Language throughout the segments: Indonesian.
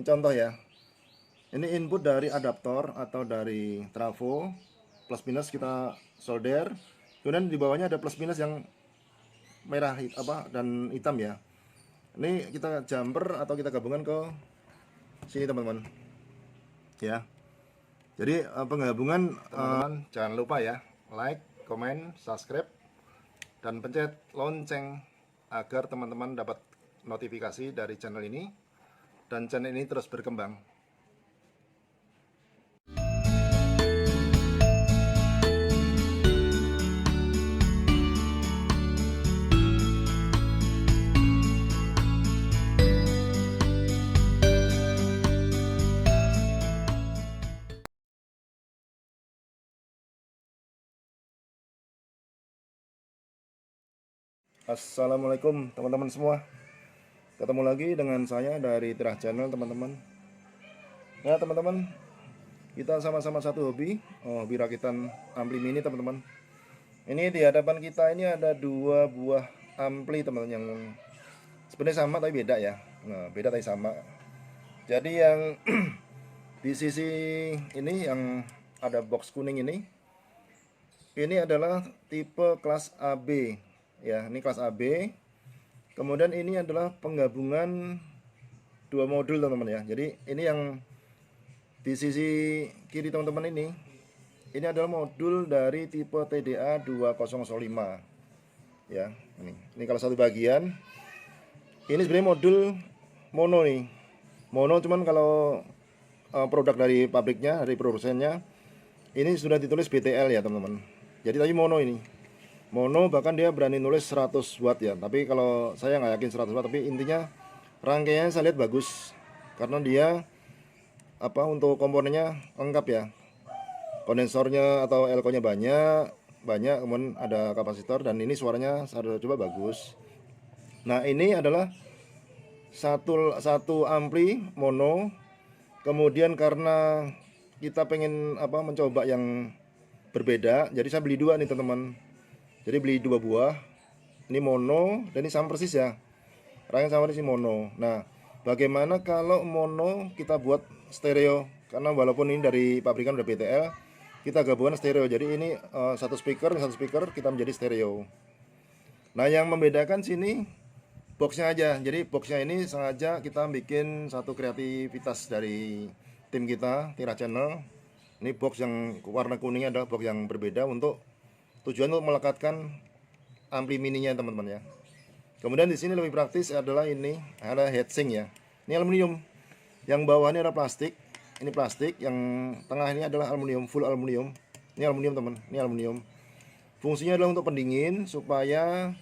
contoh ya. Ini input dari adaptor atau dari trafo, plus minus kita solder. Kemudian di bawahnya ada plus minus yang merah dan hitam ya. Ini kita jumper atau kita gabungkan ke sini teman-teman. Ya. Jadi penggabungan teman-teman jangan lupa ya, like, comment, subscribe dan pencet lonceng agar teman-teman dapat notifikasi dari channel ini dan channel ini terus berkembang. Assalamualaikum teman-teman semua. Ketemu lagi dengan saya dari Tirah Channel teman-teman. Ya teman-teman, kita sama-sama satu hobi rakitan ampli mini teman-teman. Ini di hadapan kita ini ada dua buah ampli teman-teman yang sebenarnya sama tapi beda ya. Nah, beda tapi sama. Jadi yang di sisi ini yang ada box kuning ini adalah tipe kelas AB ya, ini kelas AB. Kemudian ini adalah penggabungan dua modul teman-teman ya. Jadi ini yang di sisi kiri teman-teman ini adalah modul dari tipe TDA 2005 ya. Ini kalau satu bagian. Ini sebenarnya modul mono nih. Mono cuman kalau produk dari pabriknya, dari produsennya ini sudah ditulis BTL ya teman-teman. Jadi tadi mono ini. Mono bahkan dia berani nulis 100 watt ya. Tapi kalau saya nggak yakin 100 watt, tapi intinya rangkaiannya saya lihat bagus karena dia untuk komponennya lengkap ya. Kondensornya atau elko-nya banyak, kemudian ada kapasitor dan ini suaranya saya coba bagus. Nah, ini adalah satu ampli mono. Kemudian karena kita pengen mencoba yang berbeda, jadi saya beli dua nih teman-teman. Jadi beli dua buah. Ini mono dan ini sama persis ya. Rangkaian sama persis mono. Nah, bagaimana kalau mono kita buat stereo? Karena walaupun ini dari pabrikan udah BTL, kita gabungan stereo. Jadi ini satu speaker kita menjadi stereo. Nah, yang membedakan sini boxnya aja. Jadi boxnya ini sengaja kita bikin satu kreativitas dari tim kita, Tirah Channel. Ini box yang warna kuningnya adalah box yang berbeda untuk tujuan untuk melekatkan ampli mininya teman-teman ya. Kemudian di sini lebih praktis adalah ini ada heatsink ya. Ini aluminium. Yang bawah ini adalah plastik. Ini plastik. Yang tengah ini adalah aluminium, full aluminium. Ini aluminium teman. Ini aluminium. Fungsinya adalah untuk pendingin supaya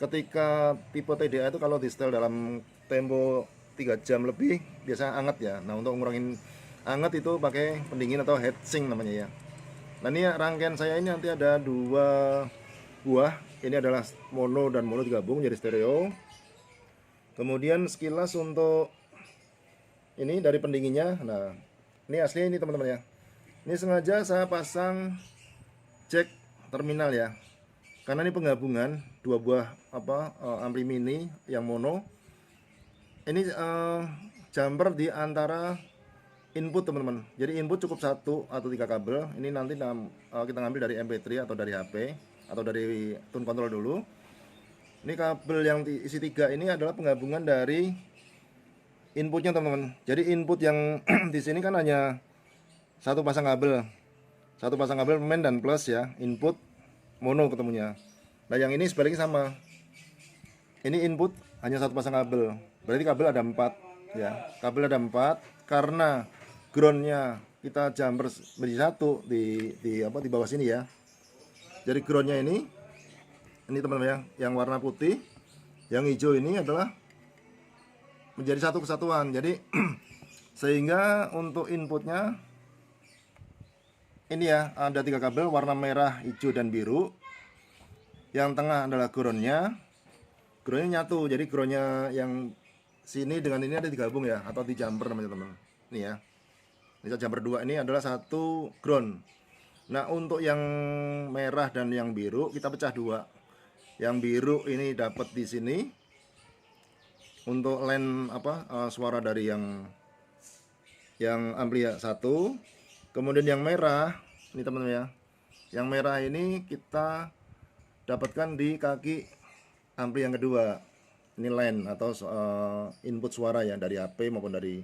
ketika tipe TDA itu kalau di setel dalam tempo 3 jam lebih biasanya hangat ya. Nah, untuk ngurangin hangat itu pakai pendingin atau heatsink namanya ya. Nah, ini rangkaian saya ini nanti ada dua buah. Ini adalah mono dan mono digabung jadi stereo. Kemudian sekilas untuk ini dari pendinginnya. Nah, ini asli ini teman-teman ya. Ini sengaja saya pasang jack terminal ya. Karena ini penggabungan dua buah ampli mini yang mono. Ini jumper di antara input teman-teman. Jadi input cukup 1 atau 3 kabel. Ini nanti kita ngambil dari MP3 atau dari HP atau dari tune control dulu. Ini kabel yang isi 3 ini adalah penggabungan dari inputnya teman-teman. Jadi input yang di sini kan hanya satu pasang kabel main dan plus ya. Input mono ketemunya. Nah, yang ini sebaliknya sama. Ini input hanya satu pasang kabel. Berarti kabel ada 4 ya. Kabel ada 4 karena groundnya kita jumper menjadi satu di bawah sini ya. Jadi groundnya ini teman-teman ya, yang warna putih, yang hijau ini adalah menjadi satu kesatuan. Jadi sehingga untuk inputnya ini ya ada 3 kabel warna merah, hijau dan biru. Yang tengah adalah groundnya nyatu. Jadi groundnya yang sini dengan ini ada digabung ya, atau di jumper namanya teman. Ini ya. Ini jumper 2 ini adalah satu ground. Nah, untuk yang merah dan yang biru kita pecah 2. Yang biru ini dapat di sini untuk line suara dari yang yang ampli ya, satu. Kemudian yang merah ini teman-teman ya, yang merah ini kita dapatkan di kaki ampli yang kedua. Ini line atau input suara ya, dari HP maupun dari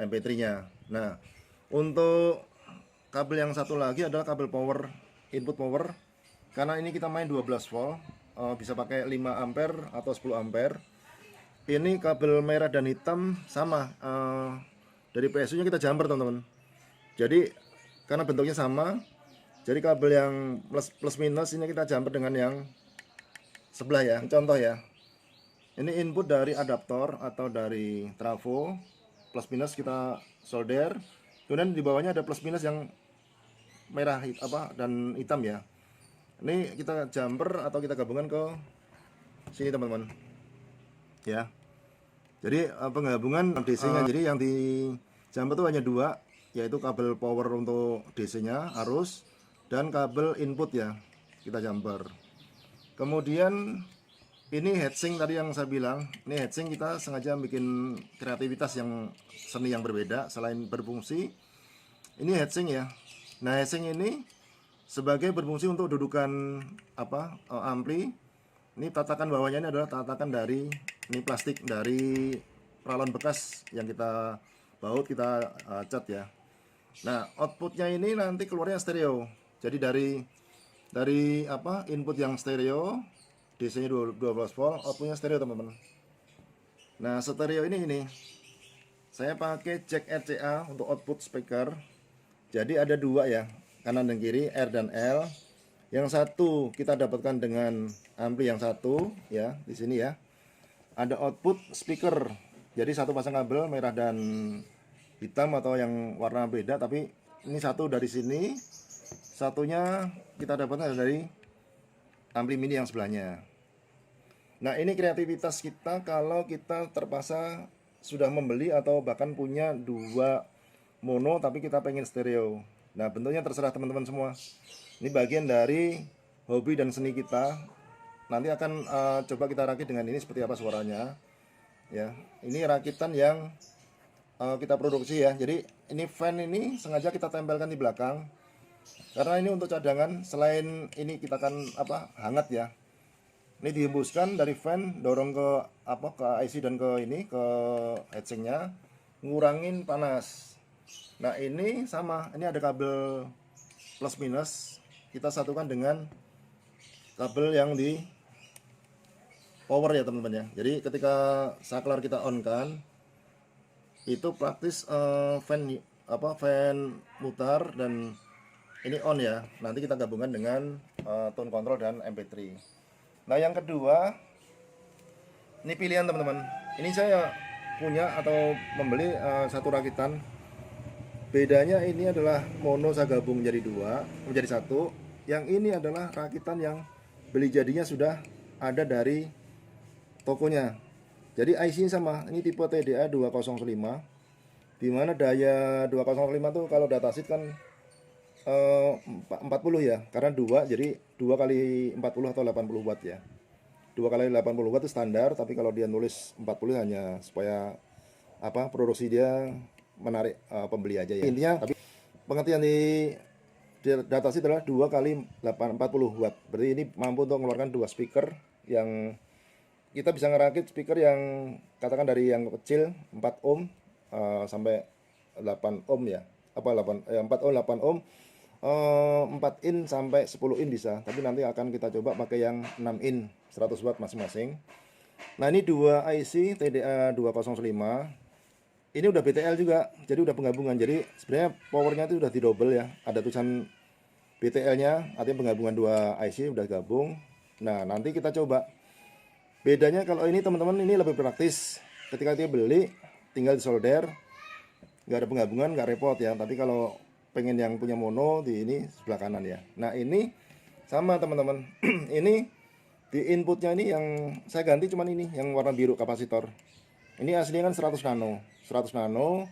MP3-nya. Nah, untuk kabel yang satu lagi adalah kabel power, input power. Karena ini kita main 12 volt, bisa pakai 5 ampere atau 10 ampere. Ini kabel merah dan hitam sama, dari PSU nya kita jumper teman-teman. Jadi karena bentuknya sama, jadi kabel yang plus minus ini kita jumper dengan yang sebelah ya. Contoh ya, ini input dari adaptor atau dari trafo, plus minus kita solder. Kemudian di bawahnya ada plus minus yang merah dan hitam ya. Ini kita jumper atau kita gabungkan ke sini teman-teman ya. Jadi penggabungan DC-nya, jadi yang di jumper itu hanya dua, yaitu kabel power untuk DC-nya arus dan kabel input ya, kita jumper. Kemudian ini heatsink tadi yang saya bilang, ini heatsink kita sengaja bikin kreativitas yang seni yang berbeda selain berfungsi. Ini heatsink ya. Nah, heatsink ini sebagai berfungsi untuk dudukan ampli. Ini tatakan bawahnya ini adalah tatakan dari ini plastik dari paralon bekas yang kita baut, kita cat ya. Nah, outputnya ini nanti keluarnya stereo. Jadi dari input yang stereo, DC-nya 12 volt, outputnya stereo teman-teman. Nah, stereo ini saya pakai jack RCA untuk output speaker. Jadi ada dua ya, kanan dan kiri, R dan L. Yang satu kita dapatkan dengan ampli yang satu ya, di sini ya. Ada output speaker. Jadi satu pasang kabel merah dan hitam atau yang warna beda, tapi ini satu dari sini, satunya kita dapatkan dari ampli mini yang sebelahnya. Nah, ini kreativitas kita kalau kita terpaksa sudah membeli atau bahkan punya dua mono tapi kita pengen stereo. Nah, bentuknya terserah teman-teman semua. Ini bagian dari hobi dan seni kita. Nanti akan coba kita rakit dengan ini seperti apa suaranya. Ya, ini rakitan yang kita produksi ya. Jadi ini fan ini sengaja kita tempelkan di belakang. Karena ini untuk cadangan. Selain ini kita akan hangat ya. Ini dihembuskan dari fan, dorong ke IC dan ke heatsinknya, ngurangin panas. Nah, ini sama. Ini ada kabel plus minus. Kita satukan dengan kabel yang di power ya teman-teman ya. Jadi ketika saklar kita on kan, itu praktis fan mutar dan ini on ya. Nanti kita gabungkan dengan tone control dan MP3. Nah, yang kedua, ini pilihan teman-teman. Ini saya punya atau membeli satu rakitan. Bedanya ini adalah mono saya gabung menjadi satu. Yang ini adalah rakitan yang beli jadinya sudah ada dari tokonya. Jadi IC-nya sama. Ini tipe TDA 205. Dimana daya 205 tuh kalau datasheet kan 40 ya. Karena 2 jadi 2 kali 40 atau 80 watt ya. 2 kali 80 watt itu standar, tapi kalau dia nulis 40 hanya supaya produksi dia menarik pembeli aja ya. Intinya tapi pengertian di datasheet adalah 2 kali 40 watt. Berarti ini mampu untuk mengeluarkan dua speaker yang kita bisa ngerakit speaker yang katakan dari yang kecil 4 ohm sampai 8 ohm ya. 4 ohm 8 ohm 4 in sampai 10 in bisa. Tapi nanti akan kita coba pakai yang 6 in 100 watt masing-masing. Nah, ini dua IC TDA 205. Ini udah BTL juga, jadi udah penggabungan. Jadi sebenarnya powernya itu udah di double ya. Ada tulisan BTL-nya, artinya penggabungan dua IC udah gabung. Nah, nanti kita coba. Bedanya kalau ini teman-teman, ini lebih praktis. Ketika dia beli, tinggal disolder, nggak ada penggabungan, nggak repot ya. Tapi kalau pengen yang punya mono di ini sebelah kanan ya. Nah, ini sama teman-teman. Ini di inputnya ini yang saya ganti cuman ini yang warna biru kapasitor. Ini aslinya kan 100 nano. 100 nano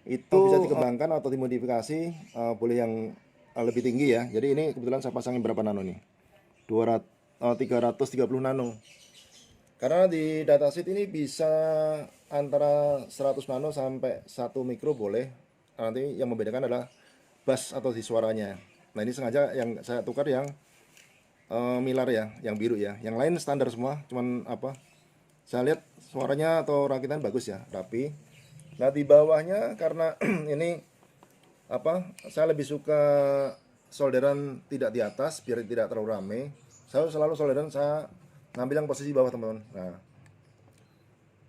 itu bisa dikembangkan atau dimodifikasi, boleh yang lebih tinggi ya. Jadi ini kebetulan saya pasangin berapa nano nih? 330 nano. Karena di datasheet ini bisa antara 100 nano sampai 1 mikro boleh. Nanti yang membedakan adalah bass atau di suaranya. Nah ini sengaja yang saya tukar yang milar ya, yang biru ya. Yang lain standar semua, cuman apa? Saya lihat suaranya atau rakitan bagus ya, rapi. Nah di bawahnya karena ini apa? Saya lebih suka solderan tidak di atas biar tidak terlalu rame. Saya selalu solderan saya ngambil yang posisi bawah teman-teman. Nah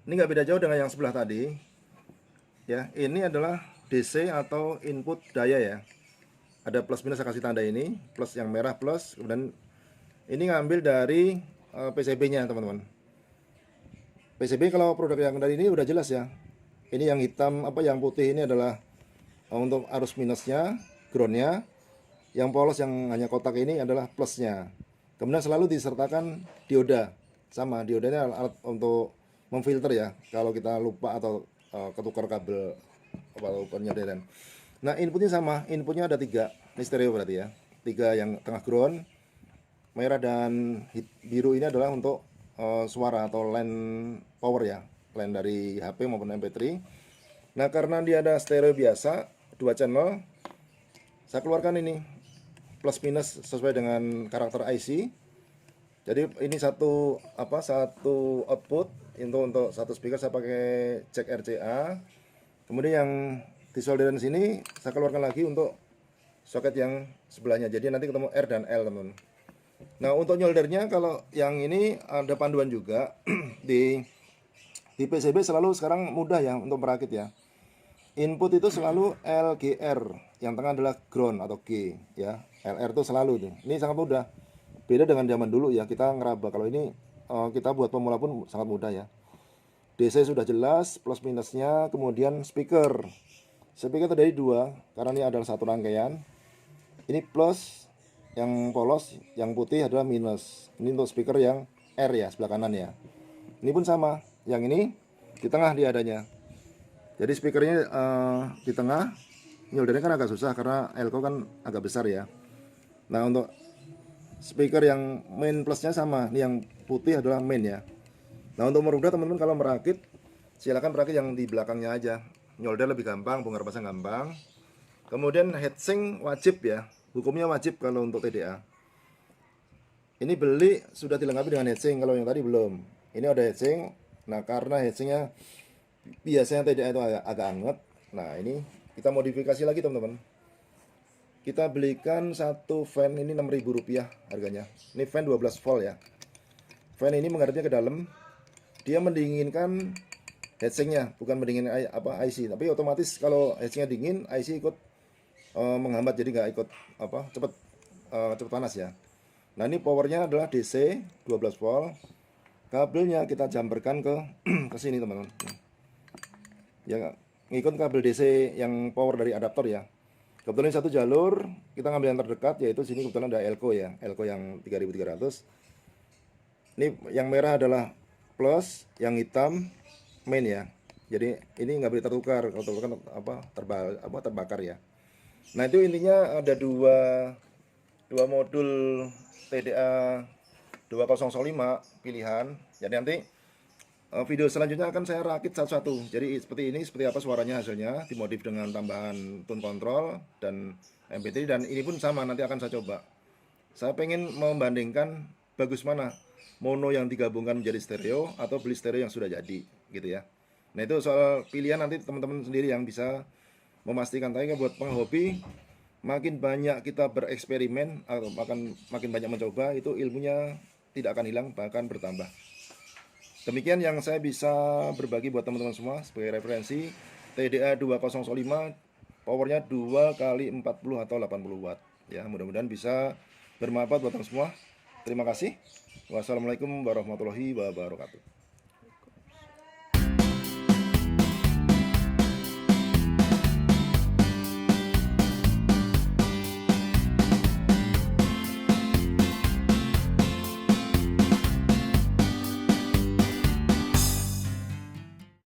ini nggak beda jauh dengan yang sebelah tadi. Ya, ini adalah DC atau input daya ya. Ada plus minus, saya kasih tanda ini, plus yang merah plus, kemudian ini ngambil dari PCB-nya teman-teman. PCB kalau produk yang dari ini udah jelas ya. Ini yang hitam apa yang putih ini adalah untuk arus minusnya, groundnya. Yang polos yang hanya kotak ini adalah plusnya. Kemudian selalu disertakan dioda. Sama, dioda ini alat untuk memfilter ya. Kalau kita lupa atau ketukar kabel atau penyederan. Nah inputnya sama, inputnya ada 3. Ini stereo berarti ya. 3 yang tengah ground, merah dan biru ini adalah untuk suara atau line power ya, line dari HP maupun MP3. Nah karena dia ada stereo biasa 2 channel, saya keluarkan ini plus minus sesuai dengan karakter IC. Jadi ini satu output untuk satu speaker saya pakai jack RCA. Kemudian yang disolderan sini saya keluarkan lagi untuk soket yang sebelahnya. Jadi nanti ketemu R dan L teman. Nah untuk nyoldernya kalau yang ini ada panduan juga di PCB selalu sekarang mudah ya untuk merakit ya. Input itu selalu LGR, yang tengah adalah ground atau G ya. LR itu selalu tuh. Ini sangat mudah. Beda dengan zaman dulu ya, kita ngeraba. Kalau ini kita buat pemula pun sangat mudah ya. DC sudah jelas, plus minusnya, kemudian speaker. Speaker terdiri 2, karena ini adalah satu rangkaian. Ini plus yang polos, yang putih adalah minus. Ini untuk speaker yang R ya, sebelah kanan ya. Ini pun sama, yang ini di tengah dia adanya. Jadi speakernya di tengah, nyoldernya kan agak susah karena elko kan agak besar ya. Nah untuk speaker yang main plusnya sama, ini yang putih adalah main ya. Nah untuk merudah teman-teman kalau merakit, silakan merakit yang di belakangnya aja. Nyolder lebih gampang, bongkar pasang gampang. Kemudian heatsink wajib ya, hukumnya wajib kalau untuk TDA. Ini beli sudah dilengkapi dengan heatsink, kalau yang tadi belum. Ini ada heatsink. Nah karena heatsinknya biasanya TDA itu agak anget. Nah ini kita modifikasi lagi teman-teman. Kita belikan satu fan ini Rp6.000 harganya. Ini fan 12 volt ya. Fan ini menghadapnya ke dalam. Dia mendinginkan heatsinknya, bukan mendingin IC. Tapi otomatis kalau heatsinknya dingin, IC ikut menghambat, jadi nggak ikut cepet panas ya. Nah ini powernya adalah DC 12 volt. Kabelnya kita jumperkan ke sini teman-teman. Ya ngikut kabel DC yang power dari adaptor ya. Kebetulan satu jalur, kita ngambil yang terdekat, yaitu sini kebetulan ada Elko ya, Elko yang 3300. Ini yang merah adalah plus, yang hitam main ya. Jadi ini nggak boleh tertukar, kalau tertukar terbakar ya. Nah itu intinya ada dua modul TDA 2005 pilihan. Jadi nanti video selanjutnya akan saya rakit satu-satu. Jadi seperti ini, seperti apa suaranya hasilnya, dimodif dengan tambahan tone control dan MP3. Dan ini pun sama, nanti akan saya coba. Saya pengen membandingkan bagus mana, mono yang digabungkan menjadi stereo atau beli stereo yang sudah jadi, gitu ya. Nah itu soal pilihan, nanti teman-teman sendiri yang bisa memastikan. Tapi buat penghobi, makin banyak kita bereksperimen atau makin banyak mencoba, itu ilmunya tidak akan hilang, bahkan bertambah. Demikian yang saya bisa berbagi buat teman-teman semua sebagai referensi. TDA 2005 powernya 2 kali 40 atau 80 watt ya. Mudah-mudahan bisa bermanfaat buat teman semua. Terima kasih. Wassalamualaikum warahmatullahi wabarakatuh.